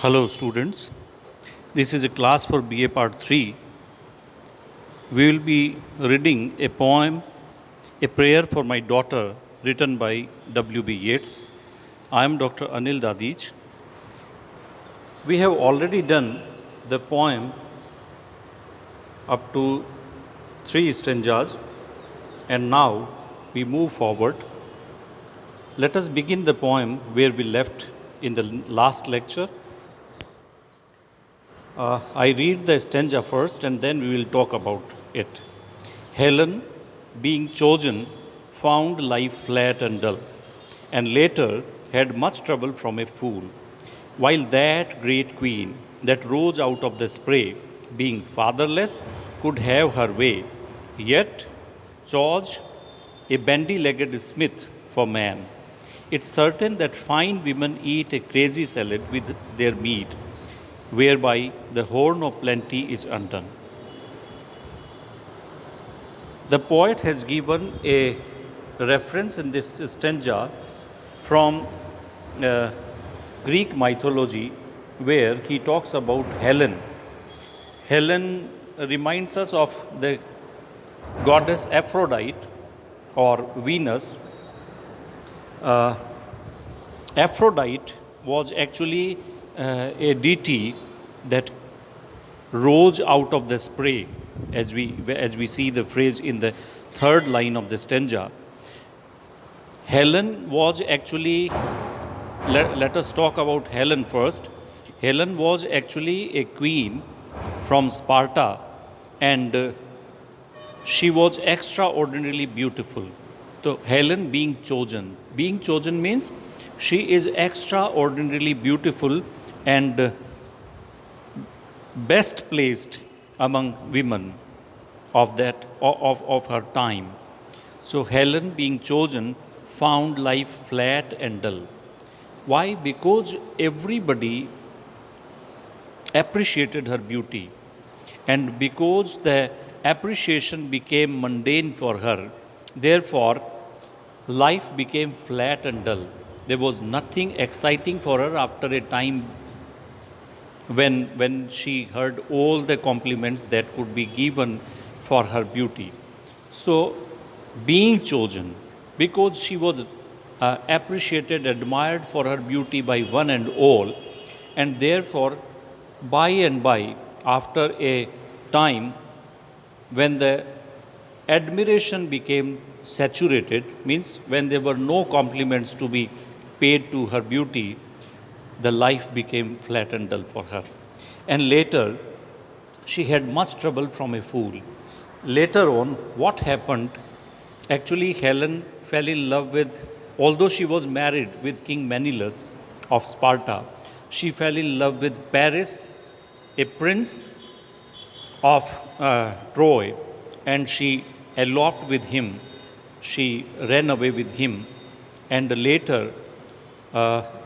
Hello students, this is a class for BA Part 3. We will be reading a poem, A Prayer for My Daughter, written by W.B. Yeats. I am Dr. Anil Dadij. We have already done the poem up to 3 stanzas and now we move forward. Let us begin the poem where we left in the last lecture. I read the stanza first and then we will talk about it. Helen, being chosen, found life flat and dull, and later had much trouble from a fool. While that great queen that rose out of the spray, being fatherless, could have her way, yet chose a bandy legged smith for man. It's certain that fine women eat a crazy salad with their meat, whereby the horn of plenty is undone. The poet has given a reference in this stanza from Greek mythology where he talks about Helen. Helen reminds us of the goddess Aphrodite or Venus. Aphrodite was actually a deity that rose out of the spray, as we see the phrase in the third line of the stanza. Helen was actually, let us talk about Helen first. Helen was actually a queen from Sparta, and she was extraordinarily beautiful. So Helen being chosen means she is extraordinarily beautiful and best placed among women of her time. So Helen being chosen found life flat and dull. Why? Because everybody appreciated her beauty, and because the appreciation became mundane for her, therefore life became flat and dull. There was nothing exciting for her after a time when she heard all the compliments that could be given for her beauty. So, being chosen, because she was appreciated, admired for her beauty by one and all, and therefore, by and by, after a time when the admiration became saturated, means when there were no compliments to be paid to her beauty, the life became flat and dull for her. And later, she had much trouble from a fool. Later on, what happened? Actually, Helen fell in love with, although she was married with King Menelaus of Sparta, she fell in love with Paris, a prince of Troy, and she eloped with him. She ran away with him, and later,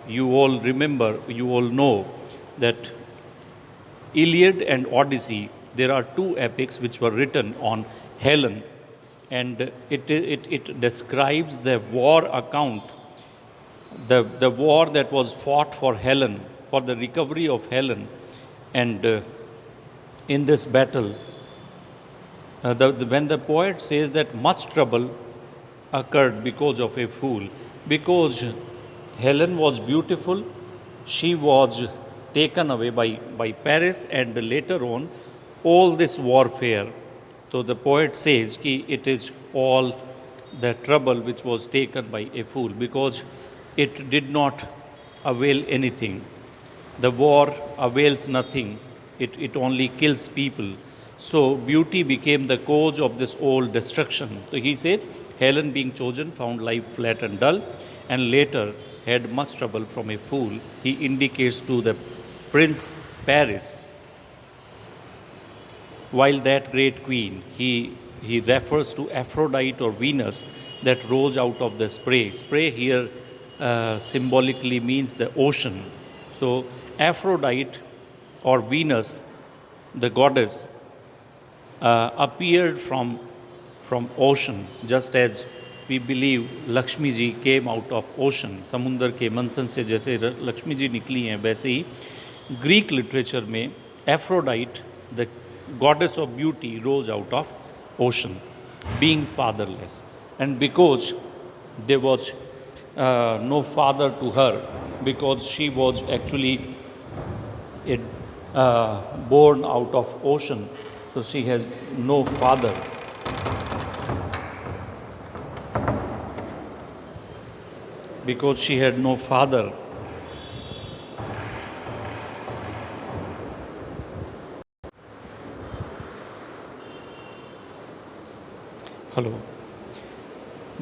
you all remember, you all know that Iliad and Odyssey, there are two epics which were written on Helen, and it describes the war account, the war that was fought for Helen, for the recovery of Helen. And in this battle, when the poet says that much trouble occurred because of a fool, because Helen was beautiful, she was taken away by Paris, and later on, all this warfare. So the poet says that it is all the trouble which was taken by a fool, because it did not avail anything. The war avails nothing, it only kills people. So beauty became the cause of this whole destruction. So he says, Helen being chosen found life flat and dull, and later had much trouble from a fool. He indicates to the Prince Paris. While that great queen, he refers to Aphrodite or Venus that rose out of the spray. Spray here symbolically means the ocean. So Aphrodite or Venus, the goddess, appeared from ocean, just as we believe Lakshmi ji came out of ocean. समुंदर के मंथन से जैसे लक्ष्मी जी निकली हैं, वैसे ही Greek literature में Aphrodite the goddess of beauty rose out of ocean being fatherless, and because there was no father to her, because she was actually it, born out of ocean, so she has no father. Because she had no father, hello,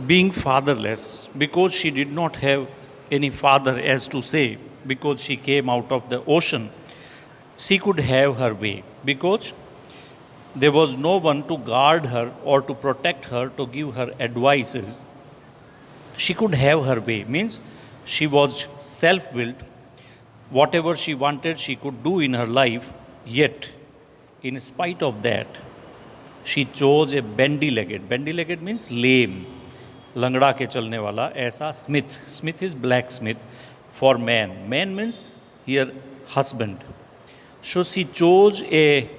being fatherless, because she did not have any father, as to say, because she came out of the ocean, she could have her way, because there was no one to guard her or to protect her, to give her advices. She could have her way, means she was self willed. Whatever she wanted, she could do in her life, yet, in spite of that, she chose a bendy legged. Bendy legged means lame, लंगड़ा के चलने वाला ऐसा Smith. Smith is black Smith for man. Man means here husband. So she chose A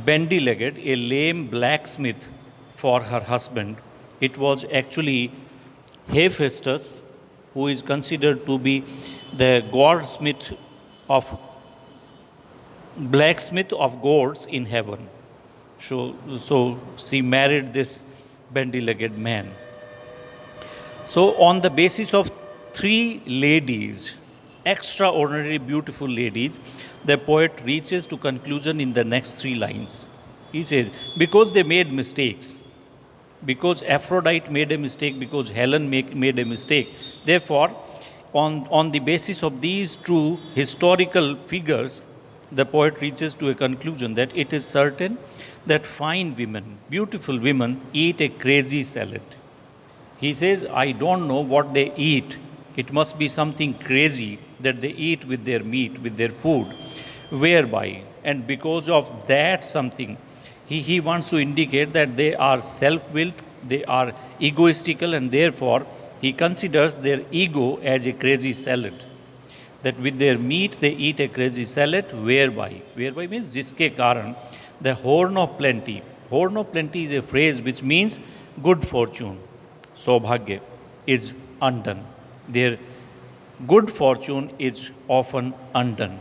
bendy legged, a lame blacksmith for her husband. It was actually Hephaestus, who is considered to be the goldsmith of blacksmith of gods in heaven. So she married this bendy legged man. So, on the basis of three ladies, extraordinary beautiful ladies, the poet reaches to conclusion in the next three lines. He says, because they made mistakes, because Aphrodite made a mistake, because Helen made a mistake, therefore, on the basis of these two historical figures, the poet reaches to a conclusion that it is certain that fine women, beautiful women, eat a crazy salad. He says, I don't know what they eat. It must be something crazy that they eat with their meat, with their food, whereby, and because of that something, he wants to indicate that they are self-willed, they are egoistical, and therefore he considers their ego as a crazy salad. That with their meat they eat a crazy salad, whereby means jiske karan, the horn of plenty. Horn of plenty is a phrase which means good fortune. Saubhagya is undone. Their good fortune is often undone.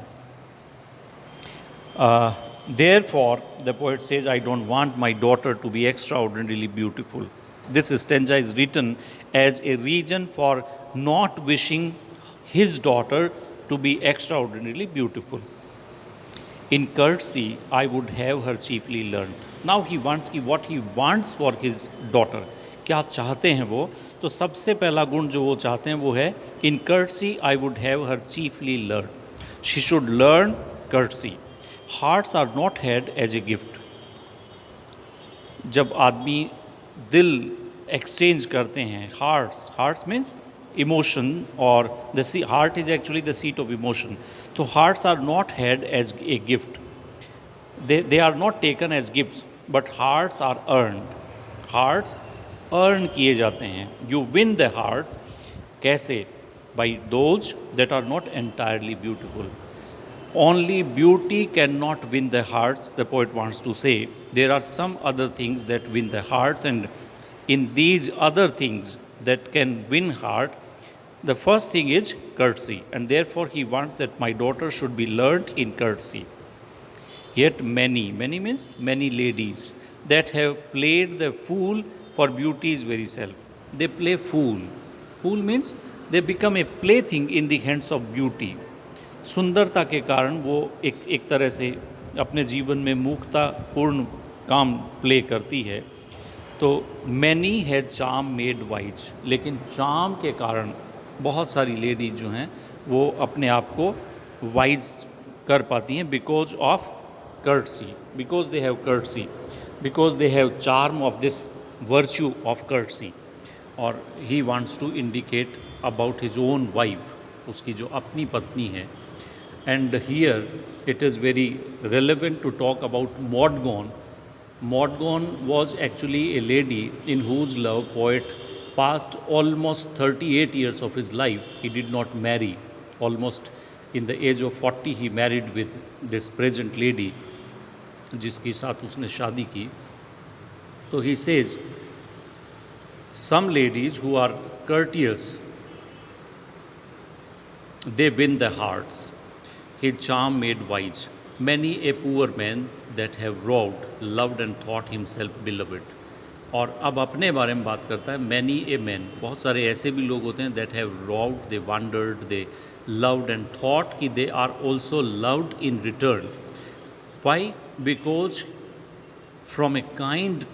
Therefore, the poet says, I don't want my daughter to be extraordinarily beautiful. This stanza is written as a reason for not wishing his daughter to be extraordinarily beautiful. In courtesy, I would have her chiefly learned. Now he wants what he wants for his daughter. क्या चाहते हैं वो? तो सबसे पहला गुण जो वो चाहते हैं वो है in courtesy I would have her chiefly learn. She should learn courtesy. Hearts are not had as a gift. जब आदमी दिल एक्सचेंज करते हैं, हार्ट्स मीन्स इमोशन, और the heart is actually the seat of emotion. तो hearts are not had as a gift. they are not taken as gifts, but hearts are earned. Hearts earn किए जाते हैं. You win the hearts. कैसे? By those that are not entirely beautiful. Only beauty cannot win the hearts, the poet wants to say. There are some other things that win the hearts, and in these other things that can win heart, the first thing is courtesy, and therefore he wants that my daughter should be learnt in courtesy. Yet many means many ladies that have played the fool for beauty's very self. They play fool. Fool means they become a plaything in the hands of beauty. सुंदरता के कारण वो एक तरह से अपने जीवन में मूर्खतापूर्ण काम प्ले करती है. तो मैनी है चार्म मेड वाइज, लेकिन चार्म के कारण बहुत सारी लेडीज जो हैं वो अपने आप को वाइज कर पाती हैं because of courtesy, because they have courtesy, because they have charm of this virtue of courtesy. और he wants to indicate about his own wife, उसकी जो अपनी पत्नी है. And here it is very relevant to talk about Modgon. Modgon was actually a lady in whose love poet passed almost 38 years of his life. He did not marry. Almost in the age of 40 he married with this present lady जिसके साथ उसने शादी की. तो he says some ladies who are courteous, they win the hearts. His charm made wise many a poor man that have robbed, loved and thought himself beloved. और अब अपने बारे में बात करता है. मैनी ए मैन, बहुत सारे ऐसे भी लोग होते हैं that have robbed, they wondered, they loved and thought कि they are also loved in return. Why? Because from a kind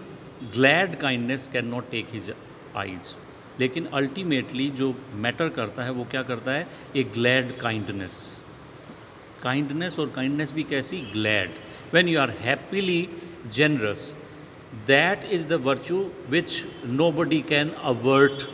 glad kindness can not take his eyes. लेकिन अल्टीमेटली जो मैटर करता है वो क्या करता है? A glad kindness. काइंडनेस और काइंडनेस भी कैसी? Glad. When you are happily generous, that is the virtue which nobody can avert,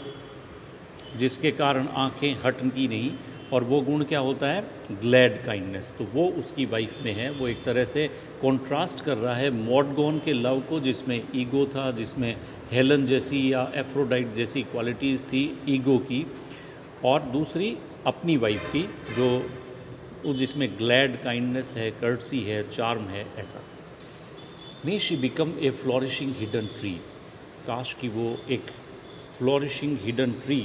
जिसके कारण आंखें हटती नहीं. और वो गुण क्या होता है? Glad kindness. तो वो उसकी वाइफ में है. वो एक तरह से कॉन्ट्रास्ट कर रहा है मॉडगोन के लव को, जिसमें ईगो था, जिसमें हेलन जैसी या एफ्रोडाइट जैसी क्वालिटीज़ थी ईगो की, और दूसरी अपनी वाइफ की जो जिसमें ग्लैड काइंडनेस है, कर्टसी है, चार्म है. ऐसा. May she become a flourishing hidden tree. काश कि वो एक फ्लोरिशिंग हिडन ट्री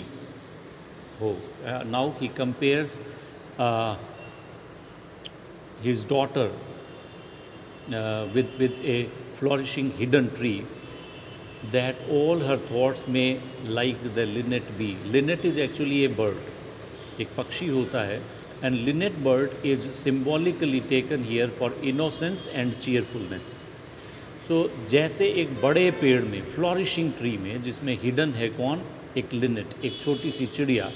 हो. Now he compares his daughter with a flourishing hidden tree, that all her thoughts may like the linnet bee. Linnet is actually a bird, एक पक्षी होता है, and linnet bird is symbolically taken here for innocence and cheerfulness. So जैसे एक बड़े पेड़ में, flourishing tree में, जिसमें हिडन है कौन? एक लिनेट, एक छोटी सी चिड़िया.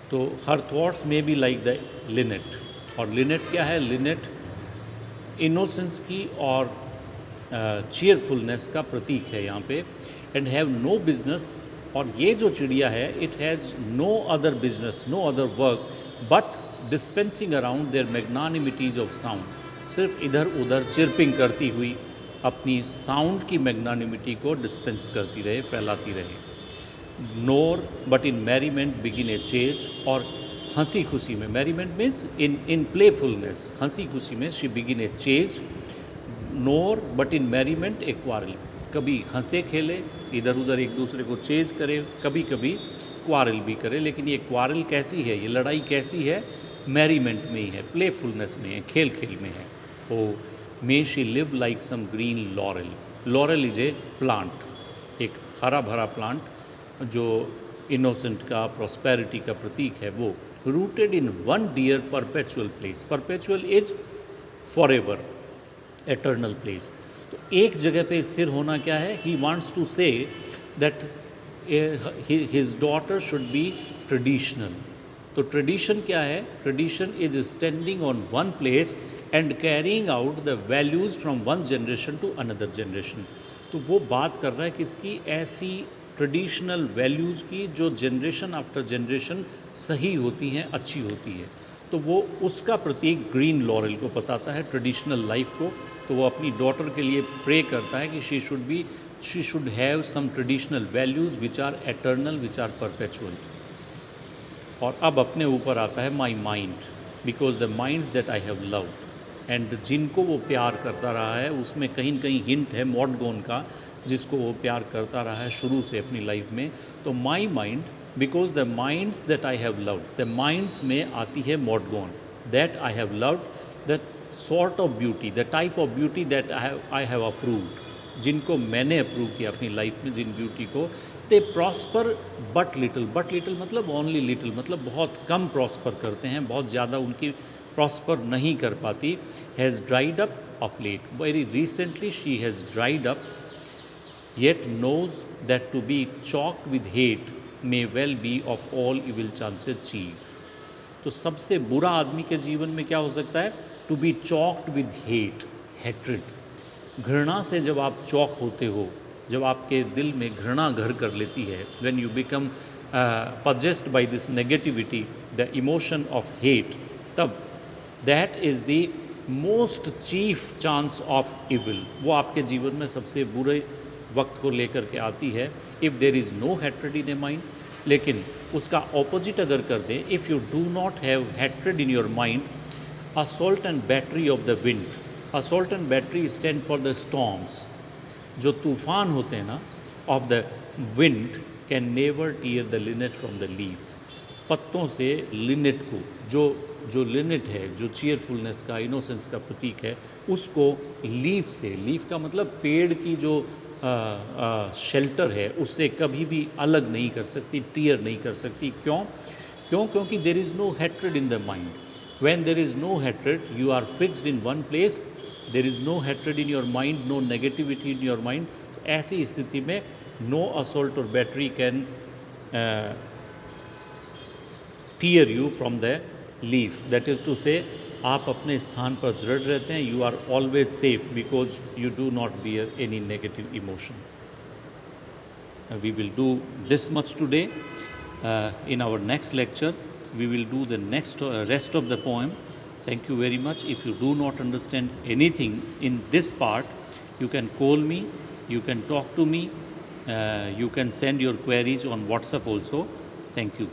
तो हर थॉट्स में भी लाइक द लिनेट. और लिनेट क्या है? लिनेट इनोसेंस की और चीयरफुलनेस का प्रतीक है यहाँ पे. And have no business. और ये जो चिड़िया है, it has no other business, no other work but dispensing around their magnanimities of sound. सिर्फ इधर उधर चिरपिंग करती हुई अपनी साउंड की मैग्नानिमिटी को डिस्पेंस करती रहे, फैलाती रहे. Nor but in merriment begin a chase. और हंसी खुशी में, मैरीमेंट मीन्स इन प्लेफुलनेस, हंसी खुशी में she begin a chase. Nor but in merriment a quarrel. कभी हंसे खेले, इधर उधर एक दूसरे को चेज करे, कभी कभी क्वारल भी करे. लेकिन ये क्वारल कैसी है, ये लड़ाई कैसी है? मैरीमेंट में ही है, प्लेफुलनेस में है, खेल खेल में है. O may she live like some green laurel. Laurel is a plant, एक हरा भरा प्लांट जो इनोसेंट का, प्रॉस्पेरिटी का प्रतीक है. वो rooted in one dear perpetual place. Perpetual is for ever, eternal place. तो एक जगह पे स्थिर होना क्या है? He wants to say that his daughter should be traditional. तो ट्रेडिशन क्या है? Tradition is standing on one place and carrying out the values from one generation to another generation. तो वो बात कर रहा है किसकी? ऐसी ट्रेडिशनल वैल्यूज़ की जो जनरेशन आफ्टर जनरेशन सही होती हैं, अच्छी होती है. तो वो उसका प्रतीक ग्रीन लॉरल को बताता है, ट्रेडिशनल लाइफ को. तो वो अपनी डॉटर के लिए प्रे करता है कि she should have some traditional values which are eternal, which are perpetual. और अब अपने ऊपर आता है my mind, because the minds that I have loved. And जिनको वो प्यार करता रहा है, उसमें कहीं न कहीं हिंट है मॉडगोन का, जिसको वो प्यार करता रहा है शुरू से अपनी लाइफ में. तो my mind, because the minds that I have loved, the minds में आती है मॉडगोन. That I have loved, that sort of beauty, the type of beauty that I have approved, जिनको मैंने अप्रूव किया अपनी लाइफ में, जिन ब्यूटी को. They prosper but little. But little मतलब ओनली लिटिल, मतलब बहुत कम प्रॉस्पर करते हैं, बहुत ज़्यादा उनकी प्रॉस्पर नहीं कर पाती. Has dried up of late. Very recently she has dried up. yet knows that to be chalked with hate may well be of all evil chances chief. तो सबसे बुरा आदमी के जीवन में क्या हो सकता है? To be choked with hate, hatred. घृणा से जब आप चौक होते हो, जब आपके दिल में घृणा घर कर लेती है, when you become possessed by this negativity, the emotion of hate, तब that is the most chief chance of evil. वो आपके जीवन में सबसे बुरे वक्त को लेकर के आती है. If there is no hatred in a mind, लेकिन उसका ऑपोजिट अगर कर दें, if you do not have hatred in your mind, assault and battery of the wind, assault and battery stand for the storms, जो तूफान होते हैं ना of the wind can never tear the linnet from the leaf, पत्तों से Lynette को, जो जो लिनेट है, जो चीयरफुलनेस का, इनोसेंस का प्रतीक है, उसको लीफ से, लीफ का मतलब पेड़ की जो शेल्टर है, उससे कभी भी अलग नहीं कर सकती, टीयर नहीं कर सकती। क्यों? क्योंकि there is no hatred in the mind. When there is no hatred, you are fixed in one place, there is no hatred in your mind, no negativity in your mind. ऐसी स्थिति में no assault और battery can tear you from the leaf. That is to say आप अपने स्थान पर दृढ़ रहते हैं, you are always safe because you do not bear any negative emotion. We will do this much today. In our next lecture, we will do the next rest of the poem. Thank you very much. If you do not understand anything in this part, you can call me, you can talk to me, you can send your queries on WhatsApp also. Thank you.